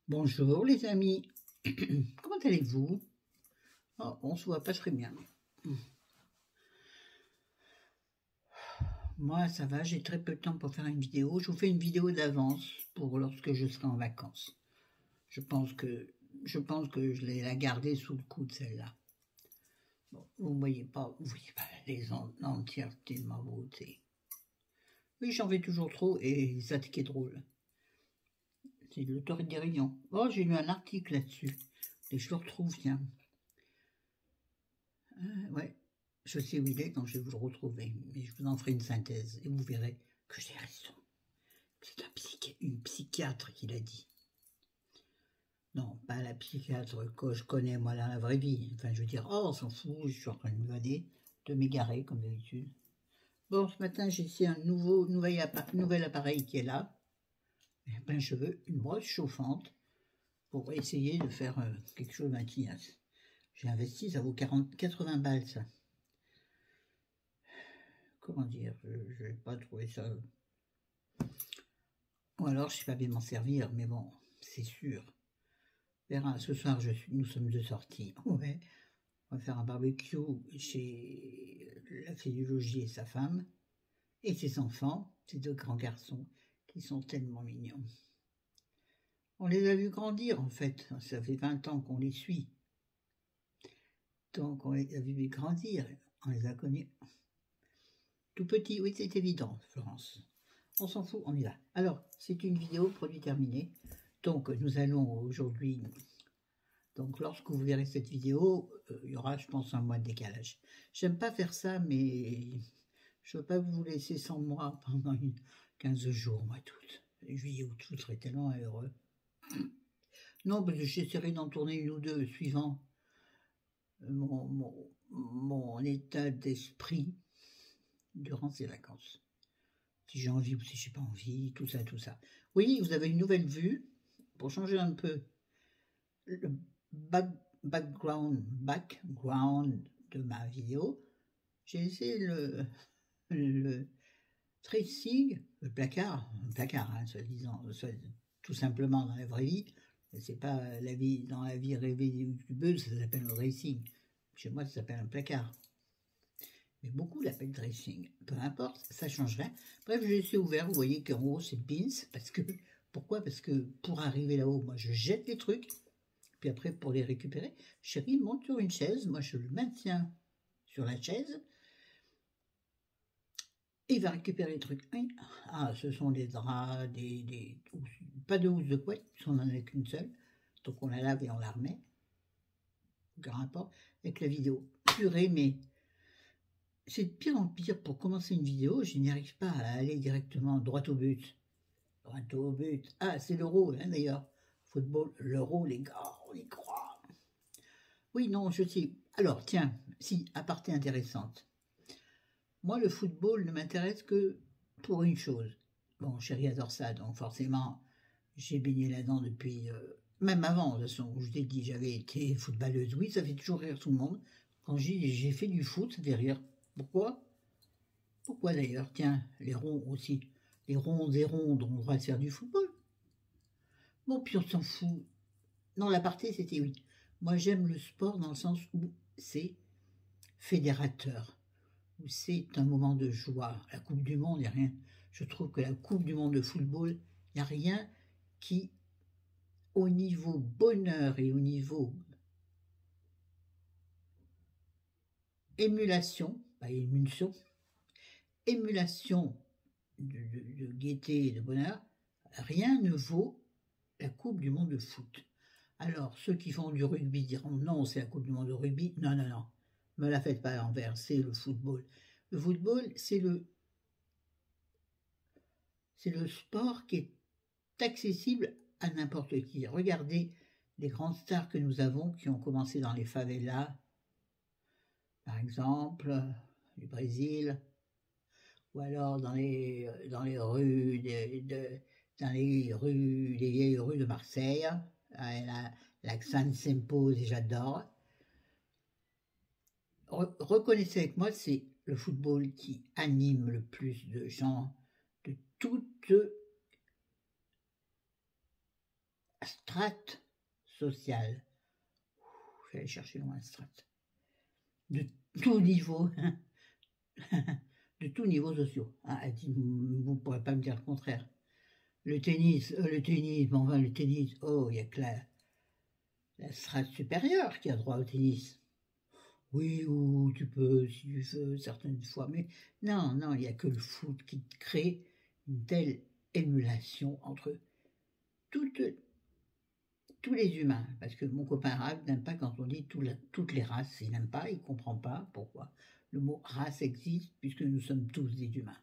Bonjour les amis, comment allez-vous? Oh, on se voit pas très bien. Moi ça va, j'ai très peu de temps pour faire une vidéo. Je vous fais une vidéo d'avance pour lorsque je serai en vacances. Je pense que je vais la garder sous le coude celle-là. Bon, vous voyez pas l'entièreté de ma beauté. Oui, j'en fais toujours trop et ça qui est drôle. C'est l'autorité des rayons. Oh, j'ai lu un article là-dessus. Et je le retrouve, tiens. Ouais, je sais où il est quand je vais vous le retrouver, mais je vous en ferai une synthèse et vous verrez que j'ai raison. C'est une psychiatre qui l'a dit. Non, pas la psychiatre que je connais moi dans la vraie vie. Enfin, je veux dire, oh, on s'en fout, je suis en train de m'évader, de m'égarer comme d'habitude. Bon, ce matin, j'ai essayé un nouvel appareil qui est là. Et ben, je veux une brosse chauffante pour essayer de faire quelque chose matinal. J'ai investi, ça vaut 80 balles, ça. Comment dire, je n'ai pas trouvé ça. Ou alors je ne sais pas bien m'en servir, mais bon, c'est sûr. Verra, ce soir nous sommes de sortie. Ouais, on va faire un barbecue chez la fille du logis et sa femme, et ses enfants, ces deux grands garçons, qui sont tellement mignons. On les a vus grandir en fait, ça fait 20 ans qu'on les suit. Donc on les a vus grandir, on les a connus. Tout petit, oui c'est évident, Florence. On s'en fout, on y va. Alors, c'est une vidéo produit terminée. Donc, nous allons aujourd'hui... Donc, lorsque vous verrez cette vidéo, il y aura, je pense, un mois de décalage. J'aime pas faire ça, mais je ne veux pas vous laisser sans moi pendant 15 jours, moi, toutes. Juillet, août, vous serez tellement heureux. Non, parce que j'essaierai d'en tourner une ou deux, suivant mon état d'esprit durant ces vacances. Si j'ai envie ou si j'ai pas envie, tout ça, tout ça. Oui, vous avez une nouvelle vue, pour changer un peu le background de ma vidéo. J'ai essayé le tracing, le placard, hein, soi-disant, tout simplement dans la vraie vie. C'est pas la vie, dans la vie rêvée des youtubeuses, ça s'appelle le tracing. Chez moi, ça s'appelle un placard. Mais beaucoup l'appellent dressing. Peu importe, ça change rien. Bref, je laissé ouvert, vous voyez qu'en haut c'est pins, parce que, pourquoi? Parce que pour arriver là-haut, moi je jette les trucs, puis après pour les récupérer, chérie monte sur une chaise, moi je le maintiens sur la chaise, et il va récupérer les trucs. Ah, ce sont des draps, pas de housse de couette, on n'en a qu'une seule, donc on la lave et on la remet. Aucun rapport avec la vidéo. Purée, mais... c'est de pire en pire. Pour commencer une vidéo, je n'y arrive pas à aller directement droit au but. Droit au but. Ah, c'est l'euro, hein, d'ailleurs. Football, l'euro, les gars, on y croit. Oui, non, je sais. Alors, tiens, si, aparté intéressante. Moi, le football ne m'intéresse que pour une chose. Bon, chérie adore ça, donc forcément, j'ai baigné là-dedans depuis... même avant, de toute façon, je t'ai dit, j'avais été footballeuse. Oui, ça fait toujours rire tout le monde. Quand j'ai fait du foot, ça fait rire. Pourquoi? Pourquoi d'ailleurs? Tiens, les ronds aussi. Les ronds et rondes ont le droit de faire du football. Bon, puis on s'en fout. Non, l'aparté, c'était oui. Moi, j'aime le sport dans le sens où c'est fédérateur, où c'est un moment de joie. La Coupe du Monde, il n'y a rien. Je trouve que la Coupe du Monde de football, il n'y a rien qui, au niveau bonheur et au niveau émulation, pas émulsion, émulation de gaieté et de bonheur, rien ne vaut la Coupe du Monde de foot. Alors, ceux qui font du rugby diront non, c'est la Coupe du Monde de rugby. Non, non, non, ne me la faites pas à l'envers, c'est le football. Le football, c'est le sport qui est accessible à n'importe qui. Regardez les grandes stars que nous avons qui ont commencé dans les favelas, par exemple, du Brésil, ou alors dans les rues dans les vieilles rues de Marseille. L'accent s'impose et j'adore. Reconnaissez avec moi, c'est le football qui anime le plus de gens de toute strate sociale. Je vais aller chercher loin, strate. De tout niveau, de tout niveau social. Ah, vous ne pourrez pas me dire le contraire. Le tennis, bon, enfin, le tennis, oh, il n'y a que la strate supérieure qui a droit au tennis. Oui, ou tu peux, si tu veux, certaines fois, mais non, non, il n'y a que le foot qui crée une telle émulation entre tous les humains, parce que mon copain arabe n'aime pas quand on dit toutes les races, il n'aime pas, il ne comprend pas pourquoi le mot race existe, puisque nous sommes tous des humains.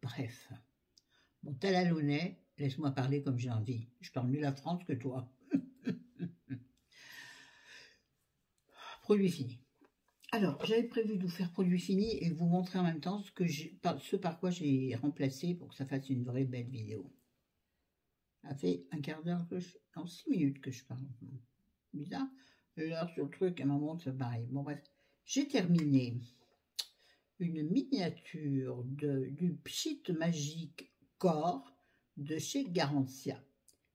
Bref, mon Talalonais, laisse-moi parler comme j'ai envie, je parle mieux la France que toi. Produit fini. Alors, j'avais prévu de vous faire produit fini et vous montrer en même temps ce par quoi j'ai remplacé pour que ça fasse une vraie belle vidéo. Ça fait un quart d'heure non, 6 minutes que je parle. Bizarre. L'heure sur le truc, à ma montre, c'est pareil. Bon, bref. J'ai terminé une miniature du Pchit Magique Corps de chez Garantia.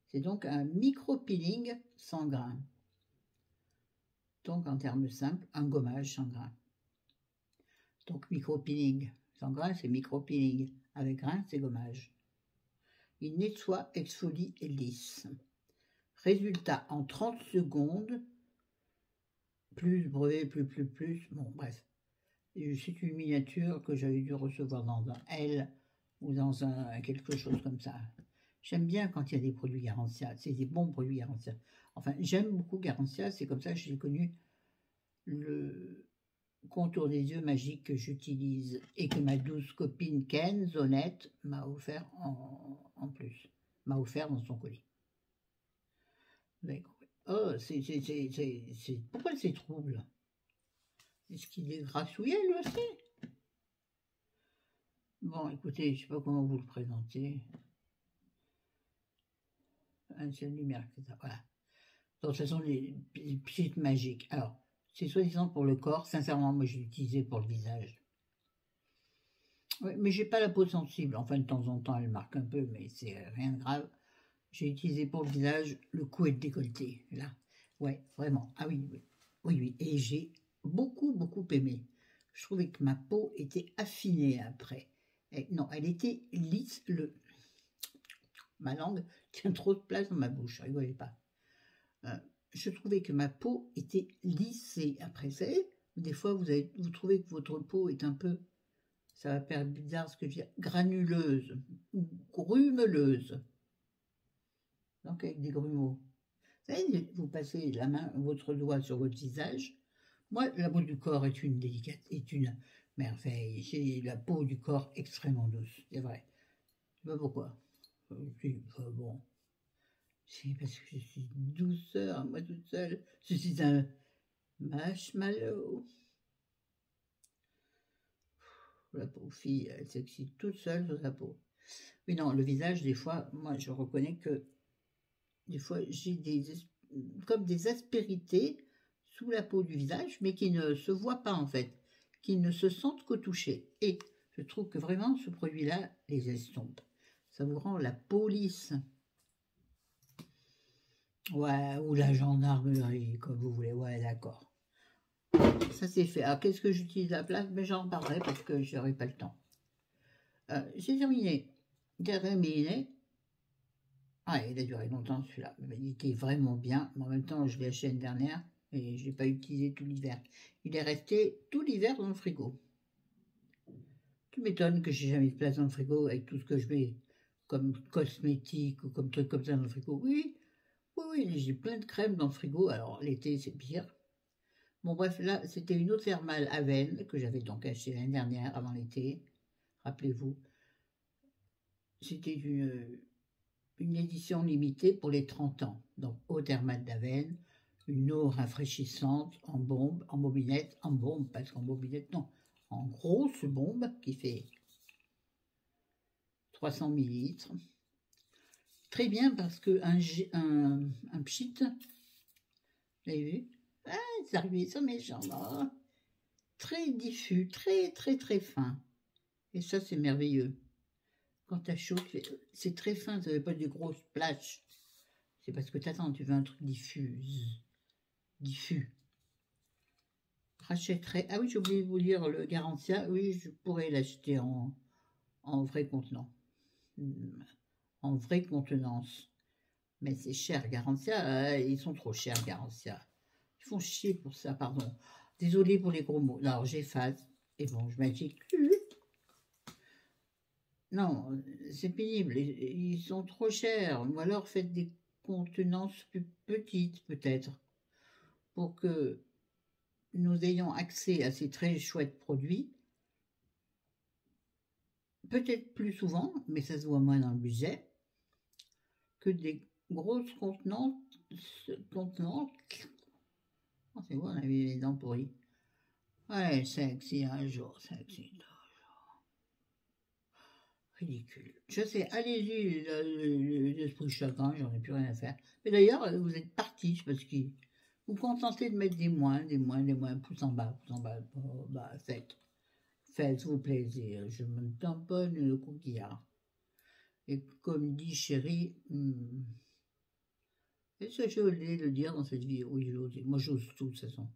C'est donc un micro-peeling sans grain. Donc, en termes simples, un gommage sans grain. Donc, micro-peeling sans grain, c'est micro-peeling. Avec grain, c'est gommage. Il nettoie, exfolie et lisse. Résultat, en 30 secondes, plus brevet, plus, bon, bref. C'est une miniature que j'avais dû recevoir dans un L ou dans un quelque chose comme ça. J'aime bien quand il y a des produits Garantia, c'est des bons produits Garantia. Enfin, j'aime beaucoup Garantia, c'est comme ça que j'ai connu le contour des yeux magique que j'utilise et que ma douce copine Ken, Zonette, m'a offert en plus. M'a offert dans son colis. Vous avez compris. Oh, pourquoi c'est trouble? Est-ce qu'il est grassouillet lui aussi? Bon, écoutez, je ne sais pas comment vous le présenter. Un ciel lumière, c'est ça, voilà. Donc, ce sont les petites magiques. Alors, c'est soi-disant pour le corps. Sincèrement, moi, je l'ai utilisé pour le visage. Oui, mais j'ai pas la peau sensible. Enfin, de temps en temps, elle marque un peu, mais c'est rien de grave. J'ai utilisé pour le visage le cou et le décolleté. Là, ouais, vraiment. Ah oui, oui, oui, oui. Et j'ai beaucoup aimé. Je trouvais que ma peau était affinée après. Et non, elle était lisse. Ma langue tient trop de place dans ma bouche. Rigolez pas. Je trouvais que ma peau était lissée. Après, vous savez, des fois, vous trouvez que votre peau est un peu, ça va faire bizarre ce que je dis, granuleuse ou grumeleuse. Donc, avec des grumeaux. Vous savez, vous passez la main, votre doigt sur votre visage. Moi, la peau du corps est une merveille. J'ai la peau du corps extrêmement douce, c'est vrai. Je sais pas pourquoi. Bon. C'est parce que je suis une douceur, moi toute seule. Je suis un marshmallow. La pauvre fille, elle s'excite toute seule sur sa peau. Mais non, le visage, des fois, moi, je reconnais que des fois, j'ai comme des aspérités sous la peau du visage, mais qui ne se voient pas, en fait, qui ne se sentent qu'au toucher. Et je trouve que vraiment, ce produit-là les estompe. Ça vous rend la peau lisse. Ouais, ou la gendarmerie, comme vous voulez. Ouais, d'accord. Ça, c'est fait. Alors, qu'est-ce que j'utilise à la place? Mais j'en parlerai parce que je n'aurai pas le temps. J'ai terminé. Ah, il a duré longtemps, celui-là. Il était vraiment bien. Mais en même temps, je l'ai acheté l'année dernière et je ne l'ai pas utilisé tout l'hiver. Il est resté tout l'hiver dans le frigo. Tu m'étonnes que j'ai jamais de place dans le frigo avec tout ce que je mets comme cosmétique ou comme truc comme ça dans le frigo. Oui, j'ai plein de crèmes dans le frigo. Alors, l'été, c'est pire. Bon, bref, là, c'était une eau thermale Aven que j'avais donc achetée l'année dernière, avant l'été. Rappelez-vous. C'était une édition limitée pour les 30 ans. Donc, eau thermale d'Aven, une eau rafraîchissante en bombe, en bobinette, en bombe, parce qu'en bobinette, non, en grosse bombe qui fait 300 millilitres. Très bien parce que un pchit, vous avez vu? Ah, c'est arrivé sur mes jambes. Oh, très diffus, très fin. Et ça, c'est merveilleux. Quand t'as chaud, c'est très fin, ça ne fait pas des grosses plages. C'est parce que t'attends, tu veux un truc diffuse. Diffus. Rachèterai. Ah oui, j'ai oublié de vous dire le Garantia. Oui, je pourrais l'acheter en vrai contenant. En vraie contenance. Mais c'est cher, Garantia. Ils sont trop chers, Garantia. Ils font chier pour ça, pardon. Désolée pour les gros mots. Alors, j'efface. Et bon, je m'inquiète plus. Non, c'est pénible. Ils sont trop chers. Ou alors, faites des contenances plus petites, peut-être, pour que nous ayons accès à ces très chouettes produits. Peut-être plus souvent, mais ça se voit moins dans le budget, que des grosses contenances. Oh, c'est bon, on a eu les dents pourries. Ouais, sexy un jour, sexy toujours. Ridicule. Je sais, allez-y, l'esprit chacun, j'en ai plus rien à faire. Mais d'ailleurs, vous êtes partis, parce que vous vous contentez de mettre des moins, pouce en bas. Oh, bah, faites-vous plaisir. Je me tamponne le coquillard. Et comme dit chérie, est-ce que j'ai osé le dire dans cette vidéo? Oui, j'ai osé. Moi, j'ose tout, de toute façon.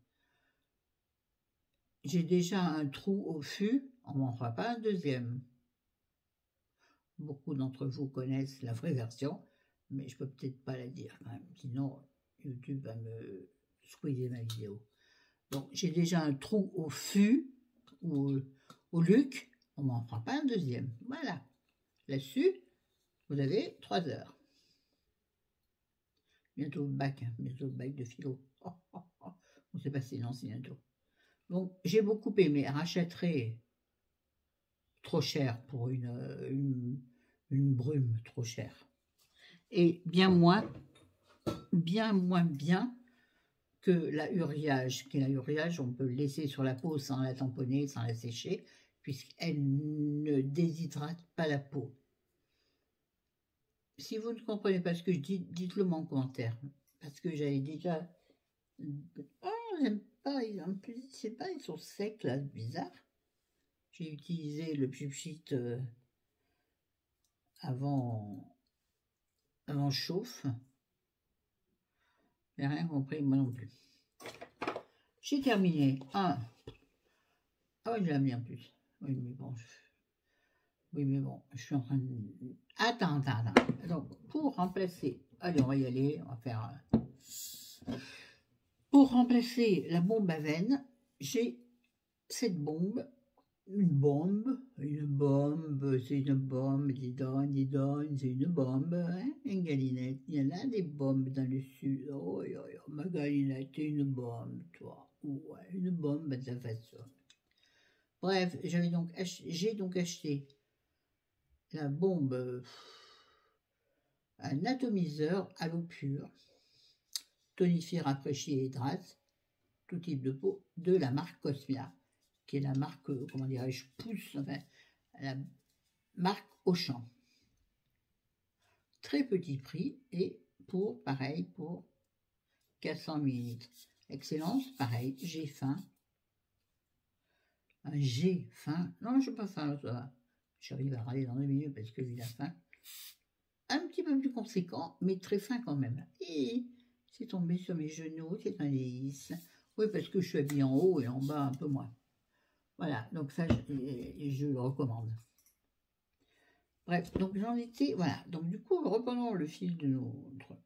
J'ai déjà un trou au fût, on m'en fera pas un deuxième. Beaucoup d'entre vous connaissent la vraie version, mais je peux peut-être pas la dire quand même, sinon YouTube va me squeezer ma vidéo. Donc j'ai déjà un trou au fût, ou au luc, on m'en fera pas un deuxième. Voilà. Là-dessus, vous avez 3 heures. Bientôt le bac de philo. On s'est passé, non, c'est bientôt. Donc j'ai beaucoup aimé, rachèterai trop cher pour une brume trop chère. Et bien moins bien que la uriage. La uriage, on peut le laisser sur la peau sans la tamponner, sans la sécher, puisqu'elle ne déshydrate pas la peau. Si vous ne comprenez pas ce que je dis, dites-le moi en commentaire. Parce que j'avais déjà... Oh, j'aime pas, en plus, je sais pas, ils sont secs là, c'est bizarre. J'ai utilisé le pchit avant chauffe. J'ai rien compris, moi non plus. J'ai terminé. Ah ouais, je l'ai mis en plus. Oui, mais bon, je suis en train de... Attends. Donc, pour remplacer... Allez, on va y aller, on va faire... Pour remplacer la bombe à veine, j'ai cette bombe. C'est une bombe, dis donc, c'est une bombe, hein, une galinette. Il y en a des bombes dans le sud. Oh, ma galinette, c'est une bombe, toi. Ouais, une bombe de sa façon. Bref, j'ai donc acheté la bombe, un atomiseur à l'eau pure, tonifie, rafraîchit et hydrate, tout type de peau, de la marque Cosmia, qui est la marque, comment dirais-je, la marque Auchan. Très petit prix et pareil, pour 400 ml. Excellence, pareil, j'ai faim. J'ai faim. Non, je n'ai pas faim, ça va. J'arrive à râler dans 2 minutes parce que j'ai la faim. Un petit peu plus conséquent, mais très fin quand même. Et c'est tombé sur mes genoux, c'est un délice. Oui, parce que je suis habillée en haut et en bas un peu moins. Voilà, donc ça, je le recommande. Bref, donc j'en étais, voilà. Donc du coup, reprenons le fil de notre...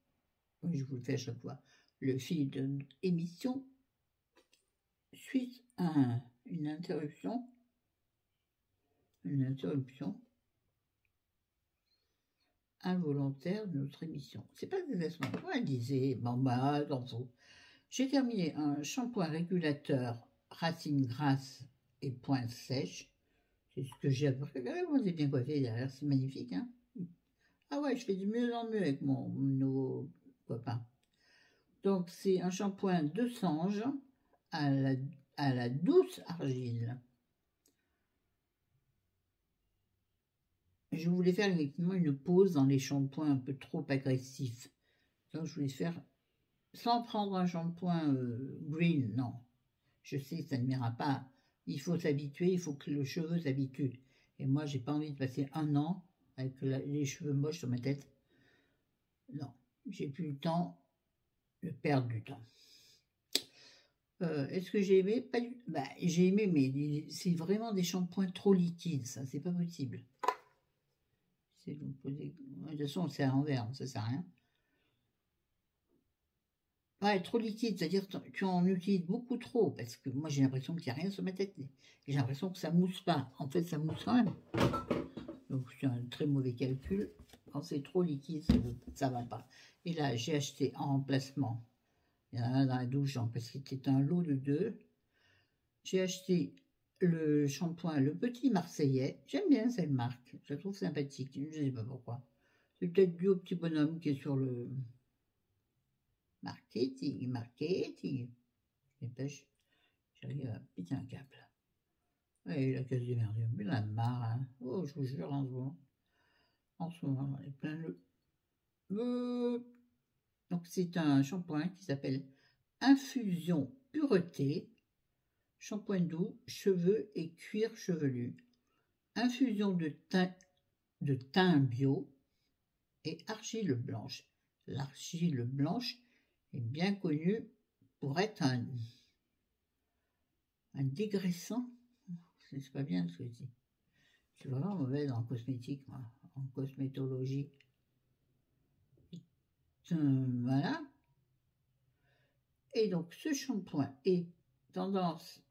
Oui, je vous le fais à chaque fois. Le fil de notre émission suite à une interruption involontaire de notre émission. C'est pas exactement quoi elle disait. Bon, bah, dans tout. J'ai terminé un shampoing régulateur racines grasses et pointe sèche. C'est ce que j'ai appris. Vous êtes bien coiffé derrière, c'est magnifique, hein. Ah ouais, je fais de mieux en mieux avec mon nouveau copain. Donc, c'est un shampoing de Sange à la douce argile. Je voulais faire effectivement une pause dans les shampoings un peu trop agressifs. Donc, je voulais faire sans prendre un shampoing green, non. Je sais que ça ne m'ira pas. Il faut s'habituer, il faut que le cheveu s'habitue. Et moi, j'ai pas envie de passer 1 an avec les cheveux moches sur ma tête. Non. j'ai plus le temps de perdre du temps. Est-ce que j'ai aimé? Pas du... bah, j'ai aimé, mais c'est vraiment des shampoings trop liquides, ça, c'est pas possible. De toute façon, c'est à l'envers, ça sert à rien. Ouais, trop liquide, c'est-à-dire que tu en utilises beaucoup trop, parce que moi j'ai l'impression qu'il n'y a rien sur ma tête. J'ai l'impression que ça mousse pas. En fait, ça mousse quand même. Donc c'est un très mauvais calcul. Quand c'est trop liquide, ça va pas. Et là, j'ai acheté en remplacement. Il y en a un dans la douche, parce que c'était un lot de 2. J'ai acheté le shampoing, le petit Marseillais. J'aime bien cette marque. Je la trouve sympathique. Je ne sais pas pourquoi. C'est peut-être dû au petit bonhomme qui est sur le marketing. Dépêche. J'arrive à péter un câble. Et la casse des merdes, mais la marre. Hein. Oh, je vous jure, en ce moment, j'en ai plein le. Donc, c'est un shampoing qui s'appelle Infusion Pureté. Shampoing doux, cheveux et cuir chevelu. Infusion de thym bio et argile blanche. L'argile blanche est bien connue pour être un dégraissant. C'est pas bien ce que je dis. Je suis vraiment mauvaise en cosmétique, moi, en cosmétologie. Voilà. Et donc, ce shampoing est tendance,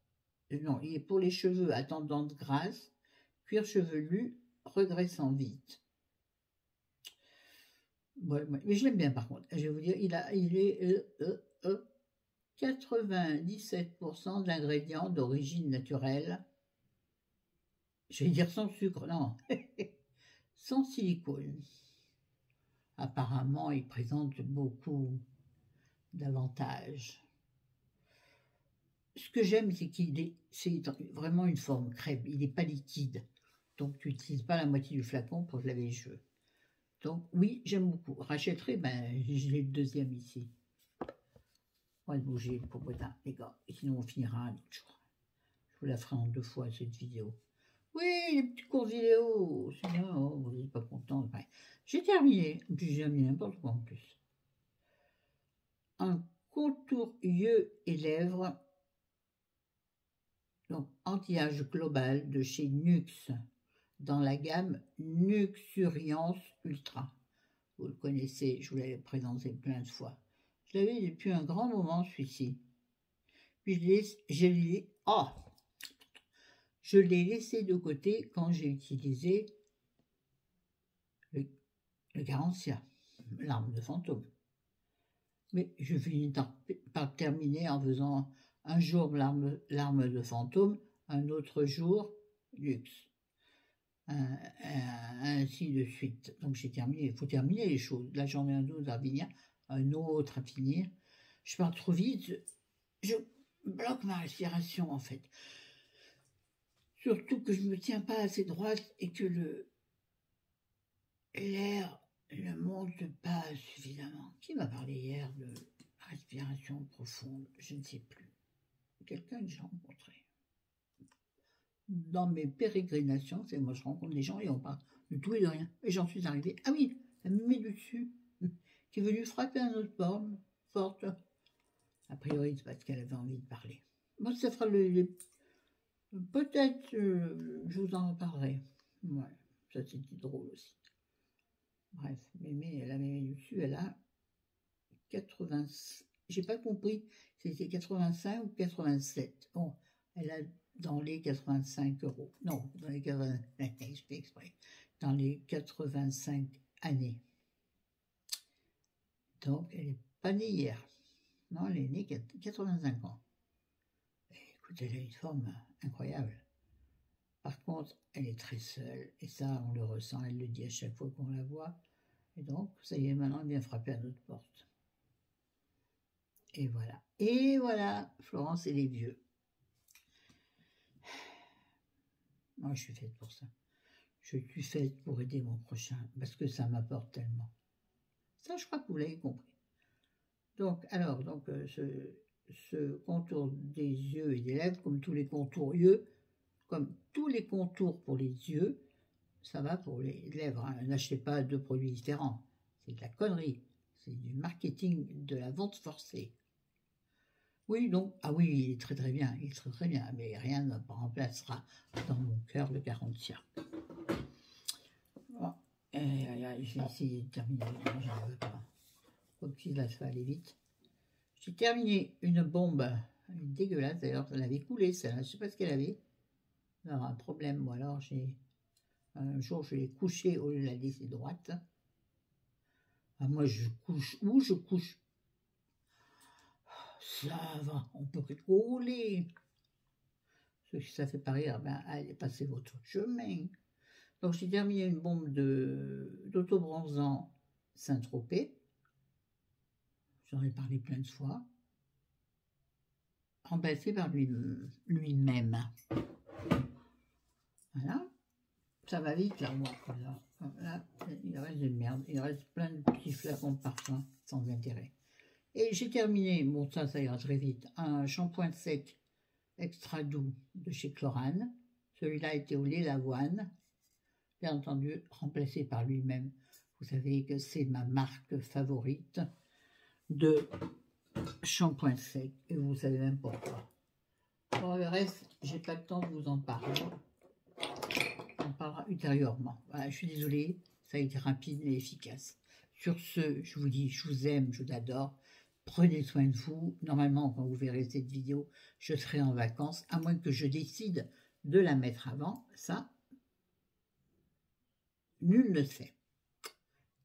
non, il est pour les cheveux à tendance grasse, cuir chevelu, regraissant vite. Ouais, mais je l'aime bien par contre. Je vais vous dire, il est 97% d'ingrédients d'origine naturelle. Je vais dire sans sucre, non, sans silicone. Apparemment, il présente beaucoup d'avantages. Ce que j'aime, c'est c'est vraiment une forme crème. Il n'est pas liquide. Donc, tu n'utilises pas la moitié du flacon pour te laver les cheveux. Donc, oui, j'aime beaucoup. Rachèterai, j'ai le deuxième ici. On va bouger le popotin, les gars. Et sinon, on finira un autre jour. Je vous la ferai en 2 fois, cette vidéo. Oui, les petits cours vidéo. C'est bien, oh, vous n'êtes pas content. Ouais. J'ai terminé. Puis j'ai mis n'importe quoi en plus. Un contour yeux et lèvres. Donc, anti-âge global de chez Nuxe. Dans la gamme Nuxuriance Ultra. Vous le connaissez, je vous l'avais présenté plein de fois. Je l'avais depuis un grand moment, celui-ci. Puis je l'ai laissé de côté quand j'ai utilisé le Garantia, l'arme de fantôme. Mais je finis par terminer en faisant un jour l'arme de fantôme, un autre jour luxe. Ainsi de suite. Donc j'ai terminé, il faut terminer les choses. Là j'en ai un autre à finir, un autre à finir. Je pars trop vite, je bloque ma respiration en fait. Surtout que je ne me tiens pas assez droite et que l'air ne monte pas suffisamment. Qui m'a parlé hier de respiration profonde? Je ne sais plus. Quelqu'un que j'ai rencontré. Dans mes pérégrinations, c'est moi je rencontre des gens et on parle de tout et de rien. Et j'en suis arrivée. Ah oui, elle me met dessus, qui est venue frapper à notre porte. A priori, c'est parce qu'elle avait envie de parler. Moi, ça fera peut-être, je vous en reparlerai. Ouais, ça c'était drôle aussi. Bref, Mémé, elle a mis dessus, elle a 80. J'ai pas compris, c'était 85 ou 87. Bon, elle a dans les 85 euros. Non, dans les 80, je fais exprès. Dans les 85 années. Donc, elle n'est pas née hier. Non, elle est née 85 ans. Et, écoute, elle a une forme incroyable. Par contre, elle est très seule. Et ça, on le ressent. Elle le dit à chaque fois qu'on la voit. Et donc, ça y est, maintenant, elle vient frapper à notre porte. Et voilà. Et voilà, Florence et les vieux. Moi, je suis faite pour ça. Je suis faite pour aider mon prochain, parce que ça m'apporte tellement. Ça, je crois que vous l'avez compris. Donc, ce contour des yeux et des lèvres, comme tous les contours yeux, comme tous les contours pour les yeux, ça va pour les lèvres. Hein. N'achetez pas 2 produits différents. C'est de la connerie. C'est du marketing, de la vente forcée. Oui, donc, ah oui, il est très très bien, il est très très bien, mais rien ne remplacera dans mon cœur le 40e. Bon, je vais essayer de terminer, j'en veux pas. Faut que là, ça va aller vite. J'ai terminé une bombe, dégueulasse d'ailleurs, elle avait coulé, ça, je sais pas ce qu'elle avait. Alors un problème, ou alors un jour je l'ai couchée au lieu de la laisser droite. Ah, moi je couche où je couche. Ça va, on peut rigoler. Ce que ça fait pas rire, ben allez, passez votre chemin. Donc j'ai terminé une bombe d'autobronzant Saint-Tropez. J'en ai parlé plein de fois. Remplacé par lui-même. Voilà. Ça va vite là, moi. Là, il reste de merde. Il reste plein de petits flacons de parfum sans intérêt. Et j'ai terminé, bon ça ira très vite, un shampoing sec extra doux de chez Chlorane. Celui-là était au lait d'avoine. Bien entendu, remplacé par lui-même. Vous savez que c'est ma marque favorite de shampoing sec. Et vous savez même pourquoi. Pour le reste, j'ai pas le temps de vous en parler. On en parlera ultérieurement. Voilà, je suis désolée, ça a été rapide et efficace. Sur ce, je vous dis, je vous aime, je vous adore. Prenez soin de vous. Normalement, quand vous verrez cette vidéo, je serai en vacances, à moins que je décide de la mettre avant. Ça, nul ne sait.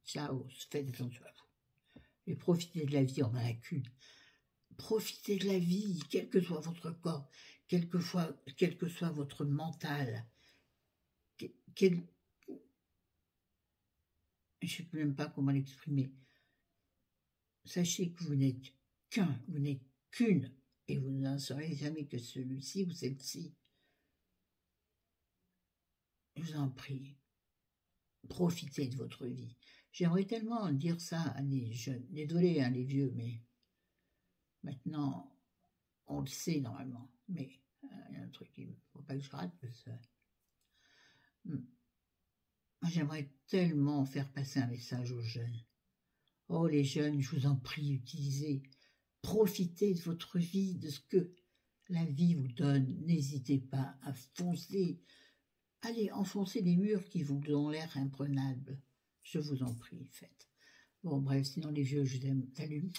Ciao, faites attention à vous. Et profitez de la vie, on en a qu'une. Profitez de la vie, quel que soit votre corps, quel que soit votre mental. Je ne sais même pas comment l'exprimer. Sachez que vous n'êtes qu'un, vous n'êtes qu'une, et vous n'en serez jamais que celui-ci ou celle-ci. Je vous en prie, profitez de votre vie. J'aimerais tellement dire ça à les jeunes. Désolé, hein, les vieux, mais maintenant, on le sait normalement. Mais il y a un truc qu'il ne faut pas que je rate. J'aimerais tellement faire passer un message aux jeunes. Oh, les jeunes, je vous en prie, utilisez, profitez de votre vie, de ce que la vie vous donne. N'hésitez pas à foncer. Allez, enfoncez les murs qui vous ont l'air imprenables. Je vous en prie, faites. Bon, bref, sinon les vieux, je vous aime. Salut.